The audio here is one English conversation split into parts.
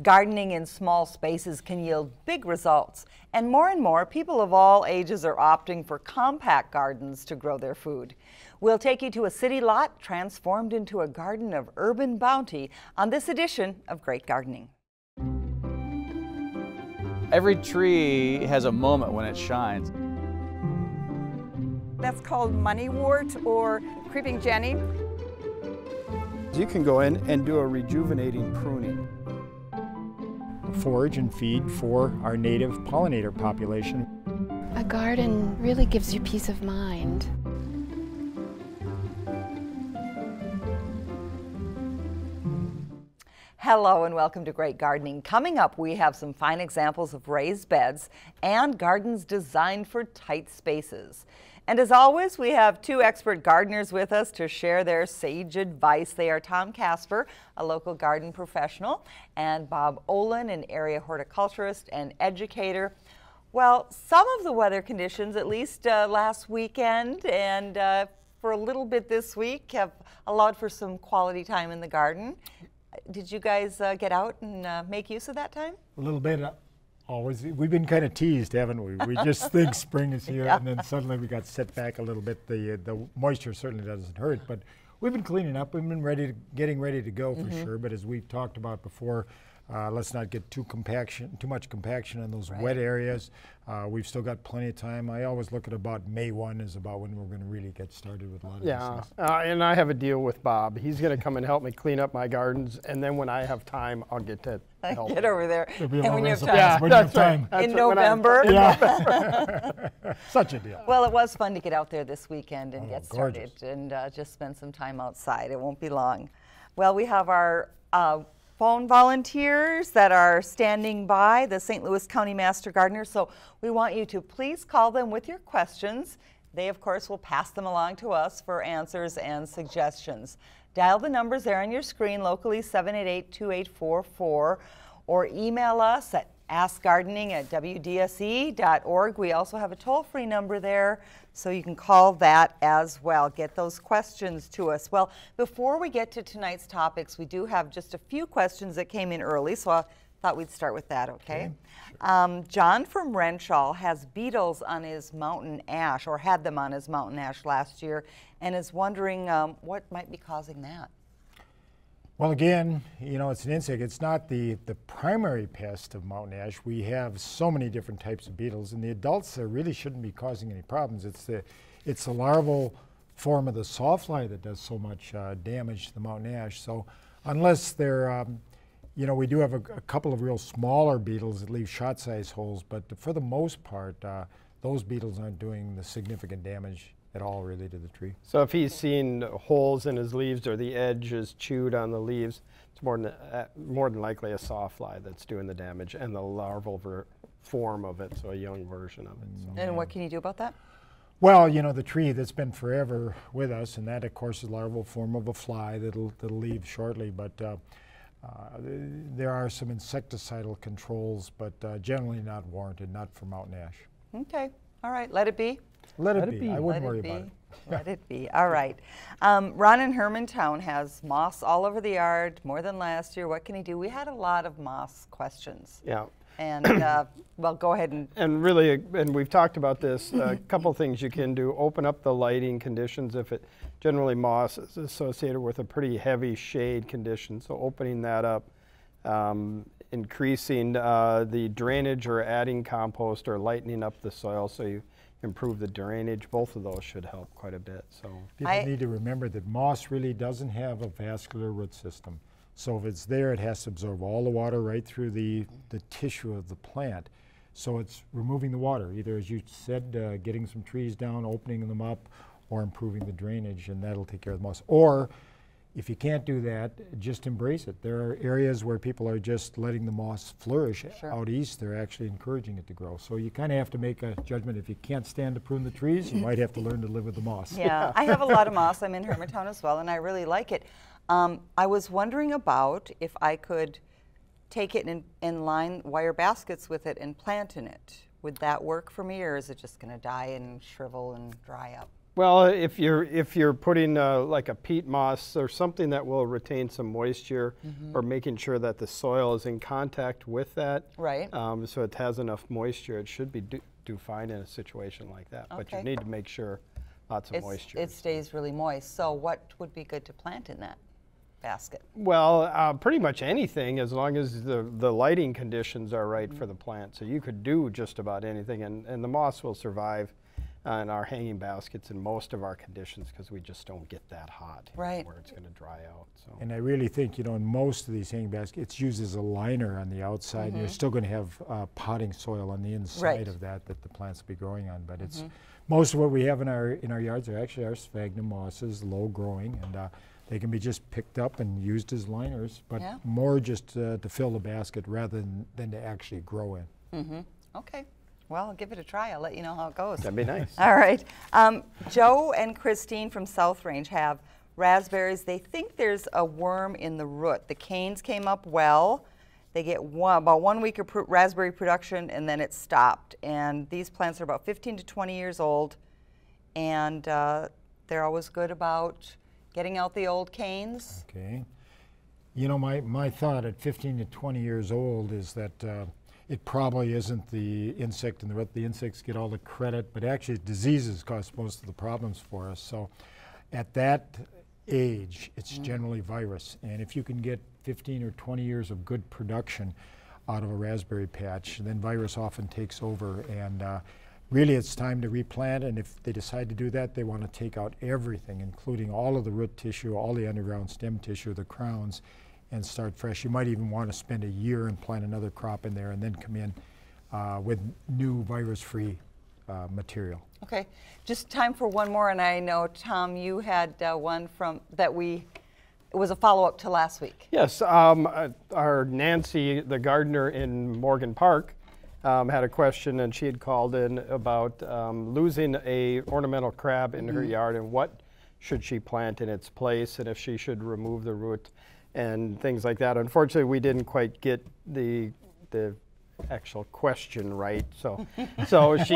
Gardening in small spaces can yield big results, and more people of all ages are opting for compact gardens to grow their food. We'll take you to a city lot transformed into a garden of urban bounty on this edition of Great Gardening. Every tree has a moment when it shines. That's called moneywort or creeping Jenny. You can go in and do a rejuvenating pruning. Forage and feed for our native pollinator population. A garden really gives you peace of mind. Hello and welcome to Great Gardening. Coming up, we have some fine examples of raised beds and gardens designed for tight spaces. And as always, we have two expert gardeners with us to share their sage advice. They are Tom Casper, a local garden professional, and Bob Olin, an area horticulturist and educator. Well, some of the weather conditions, at least last weekend and for a little bit this week, have allowed for some quality time in the garden. Did you guys get out and make use of that time? A little bit. Always. We've been kind of teased, haven't we? We just think spring is here, and then suddenly we got set back a little bit. The moisture certainly doesn't hurt, but we've been cleaning up. We've been getting ready to go for sure. But as we've talked about before, let's not get too much compaction in those wet areas. We've still got plenty of time. I always look at about May 1 is about when we're going to really get started with a lot of these things. And I have a deal with Bob. He's going to come and help me clean up my gardens, and then when I have time, I'll get to help. Get over there. There'll be a and when you have time. That's right. In November. Such a deal. Well, it was fun to get out there this weekend and get started gorgeous. and just spend some time outside. It won't be long. Well, we have our phone volunteers that are standing by, the St. Louis County Master Gardeners. So we want you to please call them with your questions. They, of course, will pass them along to us for answers and suggestions. Dial the numbers there on your screen, locally 788-2844, or email us at askgardening@wdse.org. We also have a toll-free number there, so you can call that as well. Get those questions to us. Well, before we get to tonight's topics, we do have just a few questions that came in early, so I thought we'd start with that, okay? John from Renshaw has beetles on his mountain ash, or had them on his mountain ash last year, and is wondering what might be causing that. Well, again, you know, it's an insect. It's not the primary pest of mountain ash. We have so many different types of beetles, and the adults really shouldn't be causing any problems. It's the larval form of the sawfly that does so much damage to the mountain ash. So unless they're, you know, we do have a couple of real smaller beetles that leave shot-sized holes, but for the most part, those beetles aren't doing the significant damage at all really to the tree. So if he's seen holes in his leaves or the edge is chewed on the leaves, it's more than likely a sawfly that's doing the damage, and the larval form of it, so a young version of it. So. And what can you do about that? Well, you know, the tree that's been forever with us, and that of course is larval form of a fly that'll leave shortly, but there are some insecticidal controls, but generally not warranted, not for mountain ash. Okay, all right, let it be. Let it be. I wouldn't worry about it. Let it be. All right. Ron in Hermantown has moss all over the yard, more than last year. What can he do? We had a lot of moss questions. Yeah. And, well, go ahead and... And really, and we've talked about this, a couple things you can do. Open up the lighting conditions. Generally moss is associated with a pretty heavy shade condition, so opening that up. Increasing the drainage or adding compost or lightening up the soil so you improve the drainage. Both of those should help quite a bit. So people need to remember that moss really doesn't have a vascular root system. So if it's there, it has to absorb all the water right through the tissue of the plant. So it's removing the water, either, as you said, getting some trees down, opening them up, or improving the drainage, and that'll take care of the moss. Or if you can't do that, just embrace it. There are areas where people are just letting the moss flourish. Sure. Out east, they're actually encouraging it to grow. So you kind of have to make a judgment. If you can't stand to prune the trees, you might have to learn to live with the moss. Yeah, I have a lot of moss. I'm in Hermantown as well, and I really like it. I was wondering about if I could take it and line wire baskets with it and plant in it. Would that work for me, or is it just going to die and shrivel and dry up? Well, if you're putting like a peat moss or something that will retain some moisture, or making sure that the soil is in contact with that, Right. So it has enough moisture, it should be do fine in a situation like that. But you Okay. need to make sure lots of moisture. It stays really moist. So what would be good to plant in that basket? Well, pretty much anything, as long as the lighting conditions are right for the plant. So you could do just about anything, and the moss will survive in our hanging baskets in most of our conditions, because we just don't get that hot, Right. where it's going to dry out. So. And I really think, you know, in most of these hanging baskets, it's used as a liner on the outside. And you're still going to have potting soil on the inside Right. of that the plants will be growing on. But it's most of what we have in our yards are actually our sphagnum mosses, low growing, and they can be just picked up and used as liners, but Yeah. more just to fill the basket rather than to actually grow in. Okay. Well, I'll give it a try. I'll let you know how it goes. That'd be nice. All right. Joe and Christine from South Range have raspberries. They think there's a worm in the root. The canes came up well. They get about 1 week of raspberry production, and then it stopped. And these plants are about 15 to 20 years old, and they're always good about getting out the old canes. Okay. You know, my thought at 15 to 20 years old is that it probably isn't the insect in the root. The insects get all the credit, but actually diseases cause most of the problems for us. So at that age, it's generally virus. And if you can get 15 or 20 years of good production out of a raspberry patch, then virus often takes over. And really it's time to replant. And if they decide to do that, they want to take out everything, including all of the root tissue, all the underground stem tissue, the crowns, and start fresh. You might even want to spend a year and plant another crop in there and then come in with new virus-free material. Okay, just time for one more, and I know, Tom, you had one from it was a follow-up to last week. Yes, our Nancy, the gardener in Morgan Park, had a question, and she had called in about losing a ornamental crab in her yard, and what should she plant in its place, and if she should remove the root and things like that. Unfortunately, we didn't quite get the actual question right, so she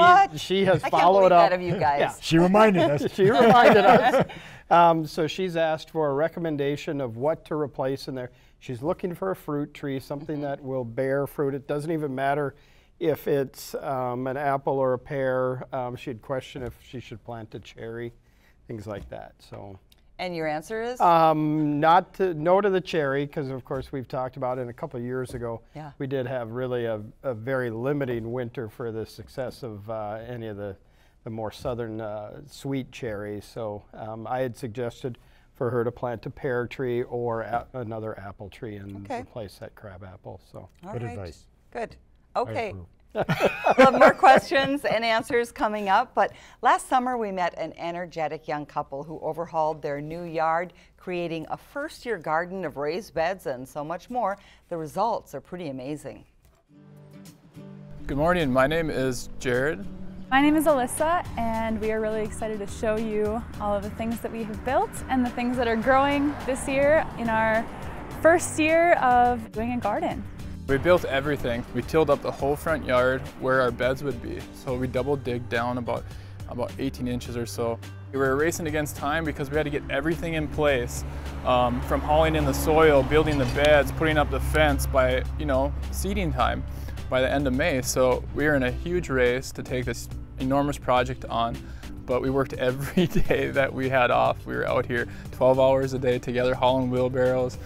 has I followed can't believe up. that of you guys. Yeah. She reminded us. She reminded us. So she's asked for a recommendation of what to replace in there. She's looking for a fruit tree, something that will bear fruit. It doesn't even matter if it's an apple or a pear. She'd question if she should plant a cherry, things like that. So. And your answer is? No to the cherry, because of course we've talked about it a couple of years ago. Yeah. We did have really a very limiting winter for the success of any of the more southern sweet cherries. So I had suggested for her to plant a pear tree or another apple tree and replace that crab apple. So All Good right. advice. Good. I Okay. approve. We'll have more questions and answers coming up, but last summer we met an energetic young couple who overhauled their new yard, creating a first-year garden of raised beds and so much more. The results are pretty amazing. Good morning, my name is Jared. My name is Alyssa, and we are really excited to show you all of the things that we have built and the things that are growing this year in our first year of doing a garden. We built everything. We tilled up the whole front yard where our beds would be. So we double digged down about 18 inches or so. We were racing against time because we had to get everything in place, from hauling in the soil, building the beds, putting up the fence by, seeding time by the end of May. So we were in a huge race to take this enormous project on, but we worked every day that we had off. We were out here 12 hours a day together hauling wheelbarrows,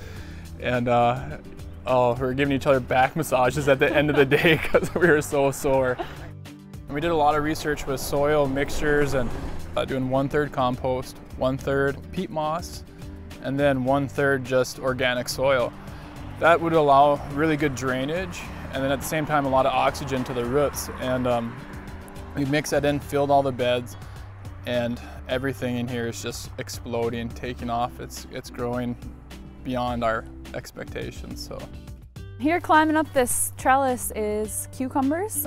and we were giving each other back massages at the end of the day because we were so sore. And we did a lot of research with soil mixtures and doing 1/3 compost, 1/3 peat moss, and then 1/3 just organic soil. That would allow really good drainage, and then at the same time a lot of oxygen to the roots. And we mixed that in, filled all the beds, and everything in here is just exploding, taking off. It's growing beyond our expectations. So Here climbing up this trellis is cucumbers.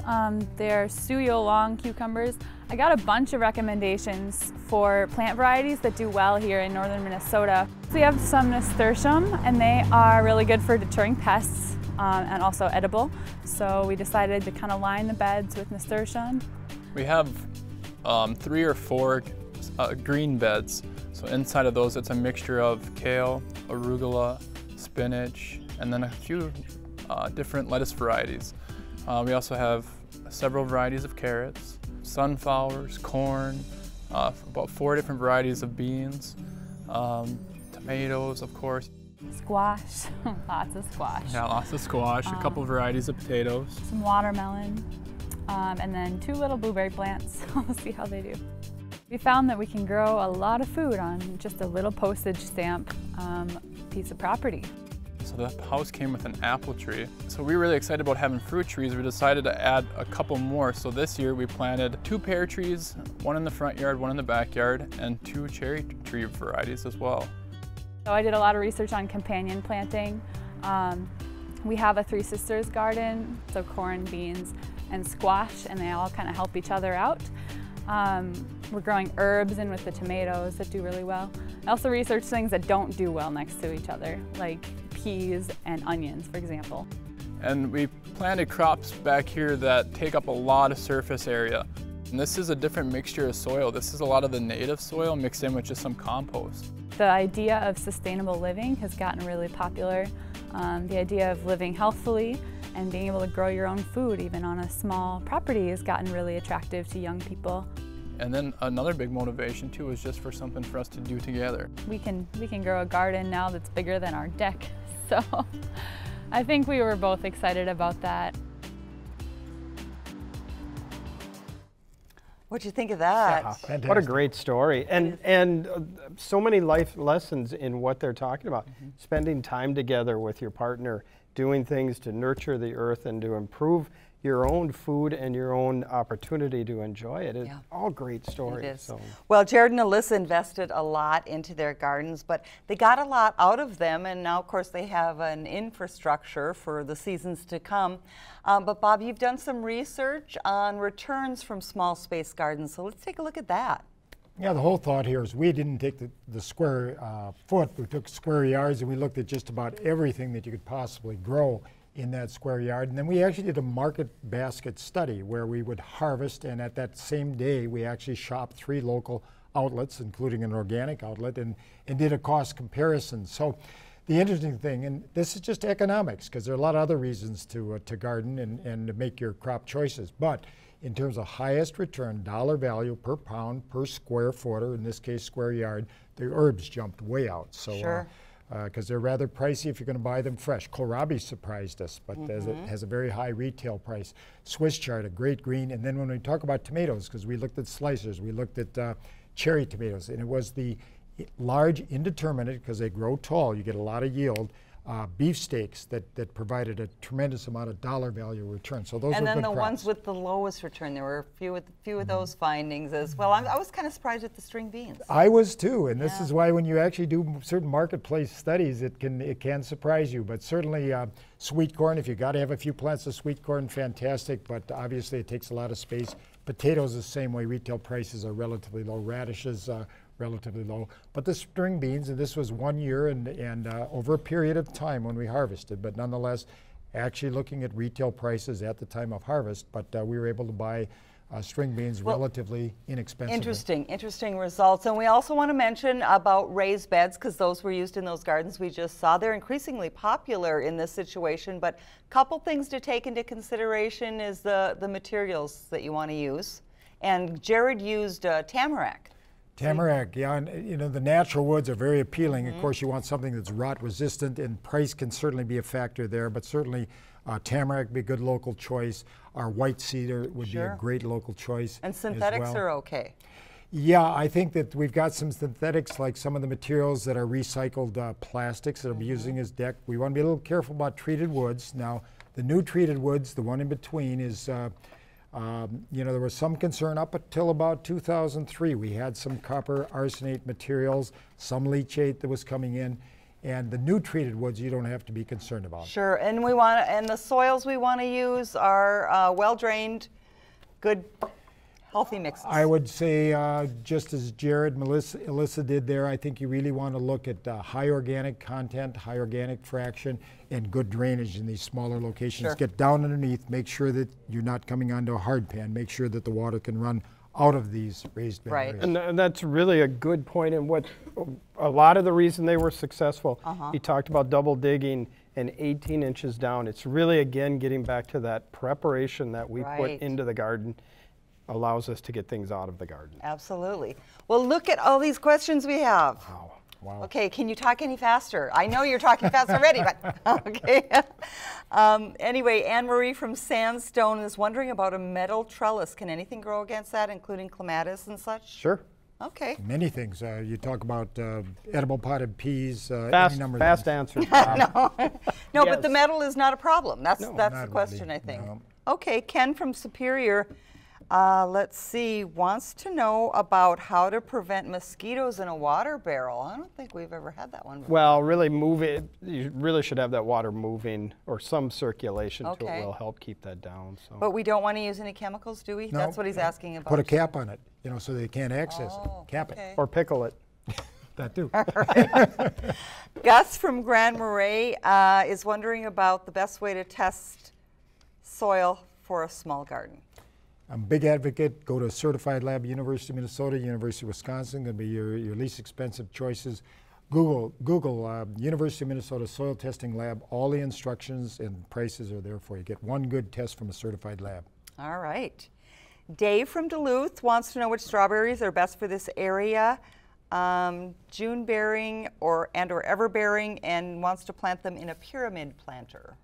They're suyo long cucumbers. I got a bunch of recommendations for plant varieties that do well here in northern Minnesota. So we have some nasturtium, and they are really good for deterring pests and also edible. So we decided to kind of line the beds with nasturtium. we have 3 or 4 green beds. So inside of those, it's a mixture of kale, arugula, spinach, and then a few different lettuce varieties. We also have several varieties of carrots, sunflowers, corn, about 4 different varieties of beans, tomatoes, of course. Squash, lots of squash. Yeah, lots of squash, a couple varieties of potatoes. Some watermelon, and then 2 little blueberry plants. We'll see how they do. We found that we can grow a lot of food on just a little postage stamp piece of property. So the house came with an apple tree. So we were really excited about having fruit trees. We decided to add a couple more. So this year we planted 2 pear trees, 1 in the front yard, 1 in the backyard, and 2 cherry tree varieties as well. So I did a lot of research on companion planting. We have a 3 sisters garden, so corn, beans, and squash, and they all kind of help each other out. We're growing herbs in with the tomatoes that do really well. I also researched things that don't do well next to each other, like peas and onions, for example. And we planted crops back here that take up a lot of surface area. And this is a different mixture of soil. This is a lot of the native soil mixed in with just some compost. The idea of sustainable living has gotten really popular. The idea of living healthfully and being able to grow your own food, even on a small property, has gotten really attractive to young people. And then another big motivation too is just for something for us to do together. We can grow a garden now that's bigger than our deck, so I think we were both excited about that. What'd you think of that? Yeah, fantastic. What a great story. And so many life lessons in what they're talking about. Spending time together with your partner, doing things to nurture the earth and to improve your own food and your own opportunity to enjoy it. It's all great stories. It is. So. Well, Jared and Alyssa invested a lot into their gardens, but they got a lot out of them, and now, of course, they have an infrastructure for the seasons to come. But Bob, you've done some research on returns from small space gardens, so let's take a look at that. Yeah, the whole thought here is we didn't take the square foot, we took square yards, and we looked at just about everything that you could possibly grow in that square yard. And then we actually did a market basket study where we would harvest, and at that same day we actually shopped 3 local outlets, including an organic outlet, and did a cost comparison. So the interesting thing, and this is just economics, because there are a lot of other reasons to garden and to make your crop choices, but in terms of highest return, dollar value per pound per square foot, or in this case square yard, the herbs jumped way out. So, sure. Because they're rather pricey if you're going to buy them fresh. Kohlrabi surprised us, but it has a very high retail price. Swiss chard, a great green. And then when we talk about tomatoes, because we looked at slicers, we looked at cherry tomatoes, and it was the large indeterminate, because they grow tall, you get a lot of yield, beefsteaks that provided a tremendous amount of dollar value return. So those and were then good the crops. ones with the lowest return, there were a few of those findings as well. I was kind of surprised with the string beans. I was too, and this is why when you actually do certain marketplace studies, it can surprise you. But certainly sweet corn, if you got to have a few plants of sweet corn, fantastic, but obviously it takes a lot of space. Potatoes the same way, retail prices are relatively low. Radishes relatively low. But the string beans, and this was 1 year and over a period of time when we harvested, but nonetheless, actually looking at retail prices at the time of harvest, but we were able to buy string beans relatively inexpensively. Interesting results. And we also want to mention about raised beds, because those were used in those gardens we just saw. They're increasingly popular in this situation, but a couple things to take into consideration is the materials that you want to use. And Jared used tamarack. Tamarack, yeah, and you know, the natural woods are very appealing. Of course, you want something that's rot resistant, and price can certainly be a factor there, but certainly tamarack would be a good local choice. Our white cedar would be a great local choice. And synthetics are okay. Yeah, I think that we've got some synthetics, like some of the materials that are recycled plastics that will be using as deck. We want to be a little careful about treated woods. Now, the new treated woods, the one in between, is you know, there was some concern up until about 2003. We had some copper arsenate materials, some leachate that was coming in, and the new treated woods you don't have to be concerned about. Sure, and the soils we want to use are well drained, good, healthy mixes. I would say, just as Jared, Alyssa did there, I think you really want to look at high organic content, high organic fraction, and good drainage in these smaller locations. Sure. Get down underneath, make sure that you're not coming onto a hard pan, make sure that the water can run out of these raised bed Right. areas. And that's really a good point, and what a lot of the reason they were successful. He talked about double digging and 18 inches down. It's really, again, getting back to that preparation that we put Right. into the garden allows us to get things out of the garden. Absolutely. Well, look at all these questions we have. Wow. Okay, can you talk any faster? I know you're talking fast already, but okay. Anyway, Anne Marie from Sandstone is wondering about a metal trellis. Can anything grow against that, including clematis and such? Sure. Okay. Many things. You talk about edible potted peas, Fast, any number fast of things. answers. No, but the metal is not a problem. That's the not question, really, I think. no. Okay, Ken from Superior, let's see, wants to know about how to prevent mosquitoes in a water barrel. I don't think we've ever had that one before. Well, really move it. You really should have that water moving or some circulation to Okay. it will help keep that down. So. But we don't want to use any chemicals, do we? No, That's what he's asking about. Put a cap on it, so they can't access Oh, it. Cap okay. Or pickle it. it. That too. Gus from Grand Marais is wondering about the best way to test soil for a small garden. I'm a big advocate. Go to a certified lab, University of Minnesota, University of Wisconsin, going to be your least expensive choices. Google University of Minnesota Soil Testing Lab. All the instructions and prices are there for you. Get one good test from a certified lab. All right. Dave from Duluth wants to know which strawberries are best for this area. June bearing or ever bearing, and wants to plant them in a pyramid planter.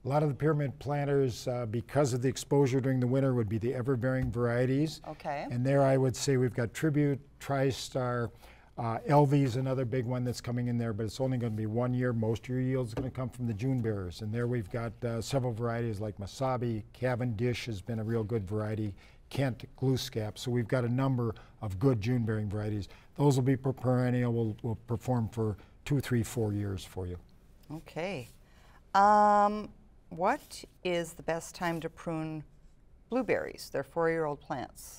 A lot of the pyramid planters, because of the exposure during the winter, would be the ever-bearing varieties. Okay. And there I would say we've got Tribute, TriStar, LV's another big one that's coming in there, but it's only going to be 1 year. Most of your yield is going to come from the June bearers. And there we've got several varieties like Masabi, Cavendish has been a real good variety, Kent, Glooskap. So we've got a number of good June-bearing varieties. Those will be perennial, will perform for 2, 3, 4 years for you. Okay. What is the best time to prune blueberries? They're 4-year-old plants,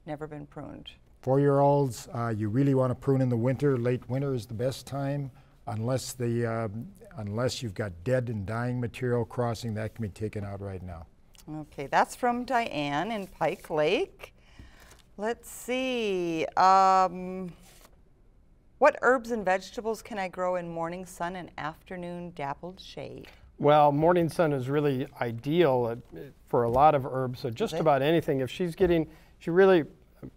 never been pruned. 4-year-olds, you really want to prune in the winter. Late winter is the best time, unless you've got dead and dying material crossing. That can be taken out right now. Okay, that's from Diane in Pike Lake. Let's see. What herbs and vegetables can I grow in morning sun and afternoon dappled shade? Well, morning sun is really ideal for a lot of herbs. So just about anything. If she's getting, she really,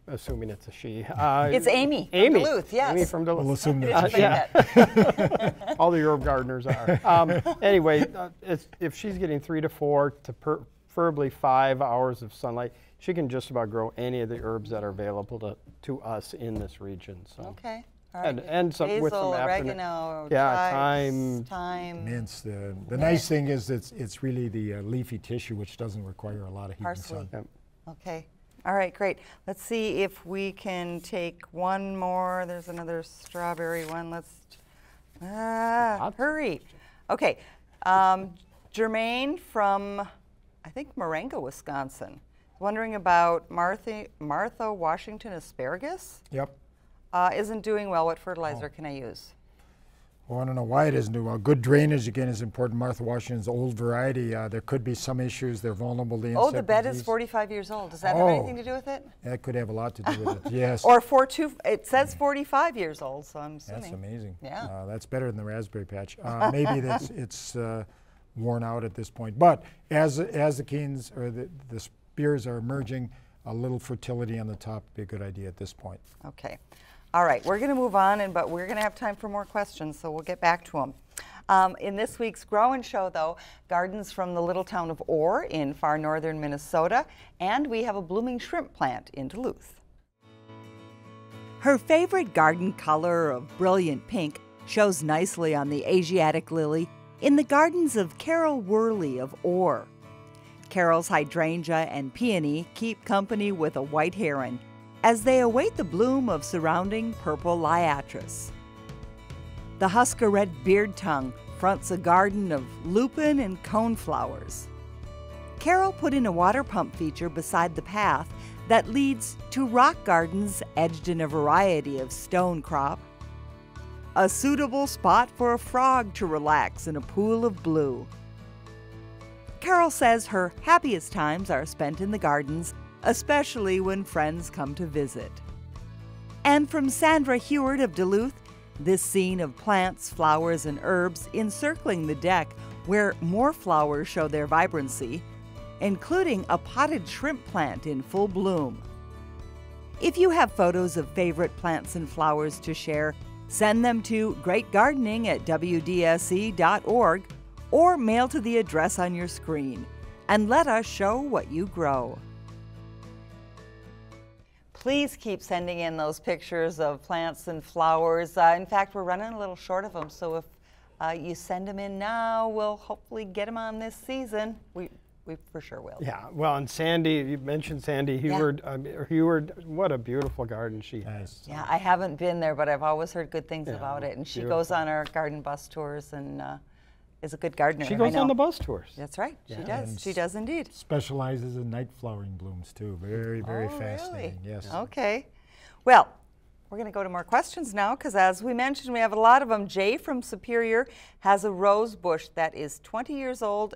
assuming it's a she. It's Amy from Amy. Duluth, yes. Amy from Duluth. We'll assume I that. didn't say that. All the herb gardeners are. Anyway, if she's getting 3 to 4 to preferably 5 hours of sunlight, she can just about grow any of the herbs that are available to us in this region. So. Okay. All right. And some Basil, with some oregano, yeah, chives, thyme. Mints. The nice thing is it's really the leafy tissue, which doesn't require a lot of heat Parsley. and sun. Okay. All right, great. Let's see if we can take one more. There's another strawberry one. Let's hurry. Okay. Jermaine from, I think, Marengo, Wisconsin, wondering about Martha Washington asparagus. Yep. Isn't doing well. What fertilizer can I use? Well, I don't know why it isn't doing well. Good drainage, again, is important. Martha Washington's old variety. There could be some issues. They're vulnerable to insect Oh, the bed is disease. 45 years old. Does that have anything to do with it? That could have a lot to do with it, yes. Or it says 45 years old, so I'm assuming. That's amazing. Yeah. That's better than the raspberry patch. Maybe it's worn out at this point. But as the canes or the spears are emerging, a little fertility on the top would be a good idea at this point. Okay. All right, we're going to move on, but we're going to have time for more questions, so we'll get back to them. In this week's Grow and Show, though, gardens from the little town of Orr in far northern Minnesota, and we have a blooming shrimp plant in Duluth. Her favorite garden color of brilliant pink shows nicely on the Asiatic lily in the gardens of Carol Worley of Orr. Carol's hydrangea and peony keep company with a white heron as they await the bloom of surrounding purple liatris. The Husker red beard tongue fronts a garden of lupin and coneflowers. Carol put in a water pump feature beside the path that leads to rock gardens edged in a variety of stone crop. A suitable spot for a frog to relax in a pool of blue. Carol says her happiest times are spent in the gardens, especially when friends come to visit. And from Sandra Heward of Duluth, this scene of plants, flowers, and herbs encircling the deck where more flowers show their vibrancy, including a potted shrimp plant in full bloom. If you have photos of favorite plants and flowers to share, send them to greatgardening@wdse.org or mail to the address on your screen, and let us show what you grow. Please keep sending in those pictures of plants and flowers. In fact, we're running a little short of them, so if you send them in now, we'll hopefully get them on this season. We for sure will. Yeah, well, and Sandy, you mentioned Sandy Heward. Heward, what a beautiful garden she has. Yeah, I haven't been there, but I've always heard good things about it. And she goes on our garden bus tours and is a good gardener. She goes on the bus tours. That's right, she does. And She does indeed. Specializes in night flowering blooms too. Very, very fascinating. Really? Yes. Okay. Well, we're going to go to more questions now because as we mentioned, we have a lot of them. Jay from Superior has a rose bush that is 20 years old.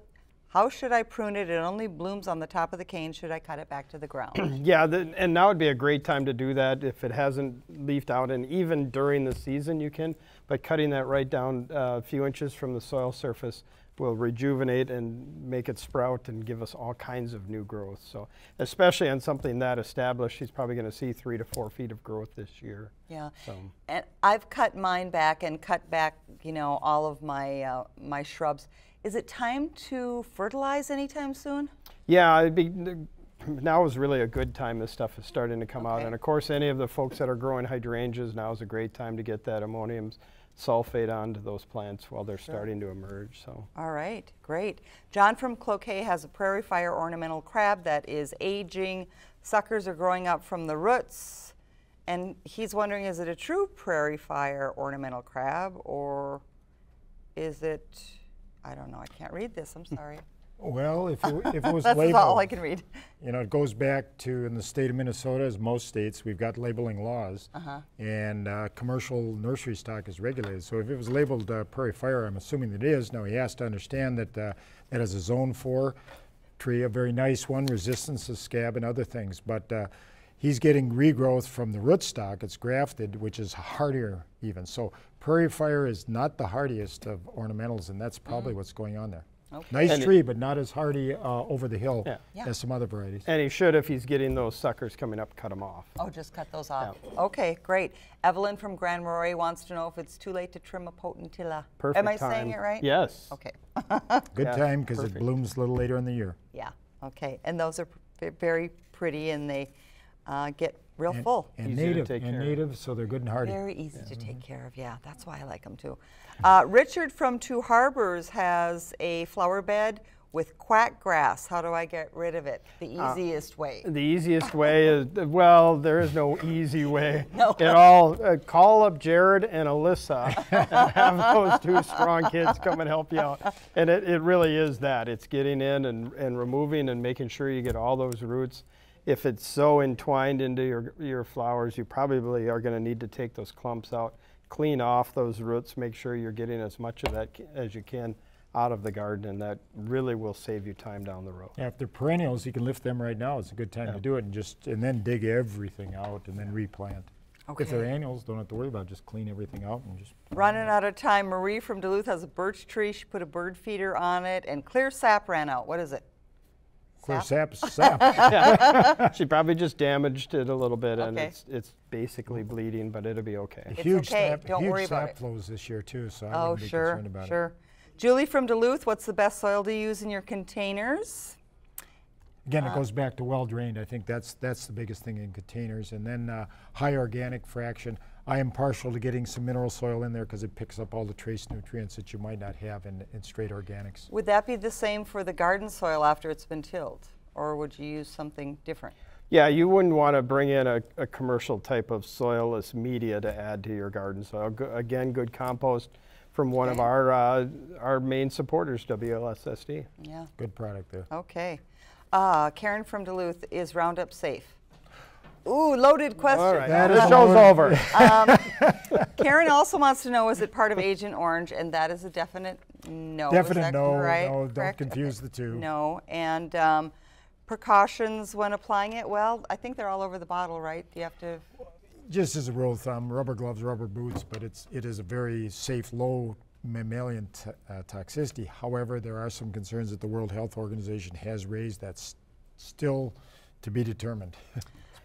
How should I prune it? It only blooms on the top of the cane. Should I cut it back to the ground? Yeah, and now would be a great time to do that if it hasn't leafed out, and even during the season you can, but cutting that right down a few inches from the soil surface will rejuvenate and make it sprout and give us all kinds of new growth. So especially on something that established, she's probably going to see 3 to 4 feet of growth this year. Yeah, so. And I've cut mine back and cut back, you know, all of my my shrubs. Is it time to fertilize anytime soon? Yeah, now is really a good time. This stuff is starting to come out. And of course, any of the folks that are growing hydrangeas, now is a great time to get that ammonium sulfate onto those plants while they're starting to emerge. So. All right, great. John from Cloquet has a prairie fire ornamental crab that is aging. Suckers are growing up from the roots. And he's wondering, is it a true prairie fire ornamental crab, or is it... I don't know. I can't read this. I'm sorry. Well, if it was That's labeled, all I can read. You know, it goes back to, in the state of Minnesota, as most states, we've got labeling laws, and commercial nursery stock is regulated. So if it was labeled prairie fire, I'm assuming that it is. Now he has to understand that that is a zone 4 tree, a very nice one, resistance to scab and other things. But he's getting regrowth from the rootstock. It's grafted, which is hardier even. So prairie fire is not the hardiest of ornamentals, and that's probably what's going on there. Okay. Nice tree, but not as hardy over the hill as some other varieties. And he should, if he's getting those suckers coming up, cut them off. Oh, just cut those off. Yeah. Okay, great. Evelyn from Grand Marais wants to know if it's too late to trim a potentilla. Perfect Am I time. saying it right? Yes. Okay. Good time because it blooms a little later in the year. Yeah, okay. And those are very pretty, and they get real full. And native, so they're good and hardy. Very easy to take care of, yeah. That's why I like them too. Richard from Two Harbors has a flower bed with quack grass. How do I get rid of it? The easiest way. The easiest way is, well, there is no easy way at all. Call up Jared and Alyssa and have those 2 strong kids come and help you out. And it really is that. It's getting in and removing and making sure you get all those roots. If it's so entwined into your flowers, you probably are going to need to take those clumps out, clean off those roots, make sure you're getting as much of that as you can out of the garden, and that really will save you time down the road. Yeah, if they're perennials, you can lift them right now. It's a good time to do it, and then dig everything out and then replant. Okay. If they're annuals, don't have to worry about it. Just clean everything out and just... Running out of time. Marie from Duluth has a birch tree. She put a bird feeder on it, and clear sap ran out. What is it? Clear sap. She probably just damaged it a little bit, and it's basically bleeding, but it'll be okay. It's okay. Don't worry about it. Huge sap flows this year too, so I wouldn't be concerned about it. Sure. Julie from Duluth, what's the best soil to use in your containers? Again, it goes back to well drained. I think that's the biggest thing in containers, and then high organic fraction. I am partial to getting some mineral soil in there because it picks up all the trace nutrients that you might not have in straight organics. Would that be the same for the garden soil after it's been tilled, or would you use something different? Yeah, you wouldn't want to bring in a commercial type of soilless media to add to your garden soil. Again, good compost from one of our main supporters, WLSSD. Yeah. Good product there. Okay. Karen from Duluth, is Roundup safe? Ooh, loaded question. All right, the show's over. Karen also wants to know, is it part of Agent Orange? And that is a definite no. Definite no. Right? No, don't confuse the two. No. And precautions when applying it? Well, I think they're all over the bottle, right? You have to. Just as a rule of thumb, rubber gloves, rubber boots, but it is a very safe, low mammalian toxicity. However, there are some concerns that the World Health Organization has raised that's still to be determined.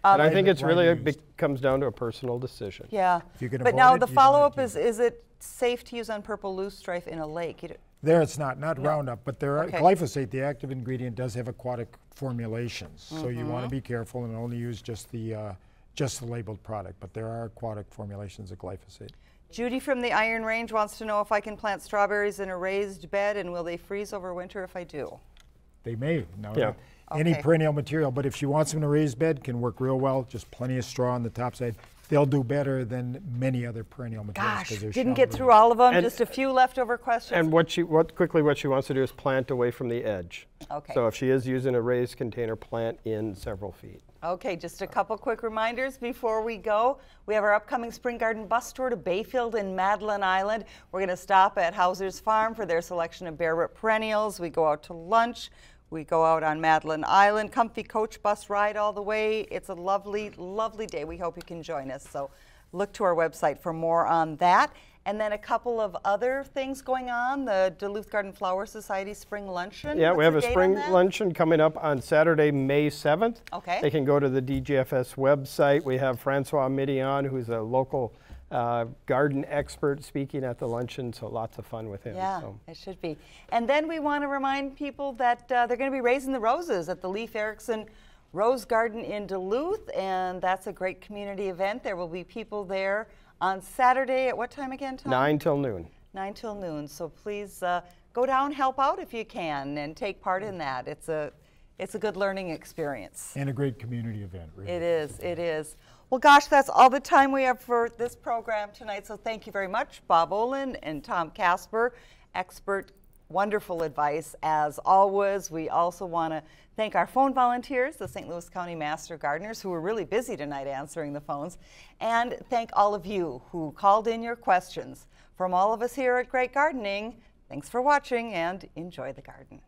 And I think it's really comes down to a personal decision. Yeah, If you can but avoid now it, the you don't follow-up have to. is it safe to use on purple loosestrife in a lake? There it's not Roundup, but there are Okay. glyphosate, the active ingredient, does have aquatic formulations. So you want to be careful and only use just the labeled product, but there are aquatic formulations of glyphosate. Judy from the Iron Range wants to know if I can plant strawberries in a raised bed and will they freeze over winter if I do? They may. Now, Yeah. any Okay. perennial material, but if she wants them in a raised bed, can work real well. Just plenty of straw on the top side. They'll do better than many other perennial materials. Gosh, 'cause they're didn't shot get with- through all of them, And- just a few leftover questions. And what she wants to do is plant away from the edge. Okay. So if she is using a raised container, plant in several feet. Okay, just a couple quick reminders before we go. We have our upcoming Spring Garden bus tour to Bayfield and Madeline Island. We're going to stop at Hauser's Farm for their selection of bare root perennials. We go out to lunch. We go out on Madeline Island, comfy coach bus ride all the way. It's a lovely, lovely day. We hope you can join us. So look to our website for more on that. And then a couple of other things going on, the Duluth Garden Flower Society Spring Luncheon. Yeah, we What's have the a date spring on that? luncheon coming up on Saturday, May 7th. Okay. They can go to the DGFS website. We have Francois Midian, who's a local garden expert, speaking at the luncheon, so lots of fun with him. Yeah, So. it should be. And then we want to remind people that they're going to be raising the roses at the Leif Erikson Rose Garden in Duluth, and that's a great community event. There will be people there on Saturday at what time again, Tom? 9 till noon. 9 till noon. So please go down, help out if you can, and take part in that. It's a good learning experience. And a great community event, really. It is, it is. Well, gosh, that's all the time we have for this program tonight. So thank you very much, Bob Olin and Tom Casper, expert, wonderful advice as always. We also want to thank our phone volunteers, the St. Louis County Master Gardeners, who were really busy tonight answering the phones, and thank all of you who called in your questions. From all of us here at Great Gardening, thanks for watching and enjoy the garden.